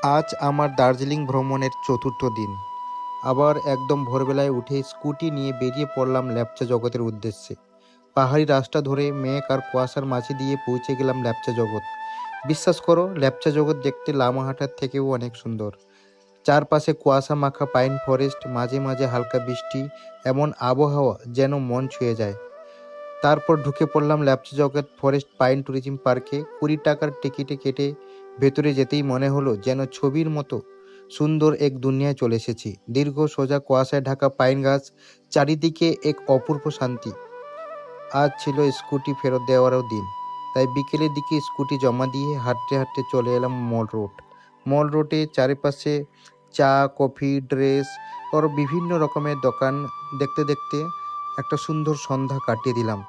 আজ আমার দার্জিলিং ভ্রমণের চতুর্থ দিন। আবার একদম ভোরবেলায় উঠে স্কুটি নিয়ে বেরিয়ে পড়লাম ল্যাপচা জগতের উদ্দেশ্যে। পাহাড়ি রাস্তা ধরে মেঘ আর কুয়াশার মাঝে দিয়ে পৌঁছে গেলাম ল্যাপচা জগৎ। বিশ্বাস করো, ল্যাপচা জগৎ দেখতে লামাহাটার থেকেও অনেক সুন্দর। চারপাশে কুয়াশা মাখা পাইন ফরেস্ট, মাঝে মাঝে হালকা বৃষ্টি, এমন আবহাওয়া যেন মন ছুঁয়ে যায়। তারপর ঢুকে পড়লাম ল্যাপচা জগৎ ফরেস্ট পাইন ট্যুরিজম পার্কে। 20 টাকার টিকিটে কেটে ভেতরে যেতেই মনে হলো যেন ছবির মতো সুন্দর এক দুনিয়ায় চলে এসেছি। দীর্ঘ সোজা কুয়াশায় ঢাকা পাইন গাছ, চারিদিকে এক অপূর্ব শান্তি। আজ ছিল স্কুটি ফেরত দেওয়ারও দিন, তাই বিকেলের দিকে স্কুটি জমা দিয়ে হাঁটতে হাঁটতে চলে এলাম মল রোড। মল রোডে চারিপাশে চা, কফি, ড্রেস আর বিভিন্ন রকমের দোকান দেখতে দেখতে একটা সুন্দর সন্ধ্যা কাটিয়ে দিলাম।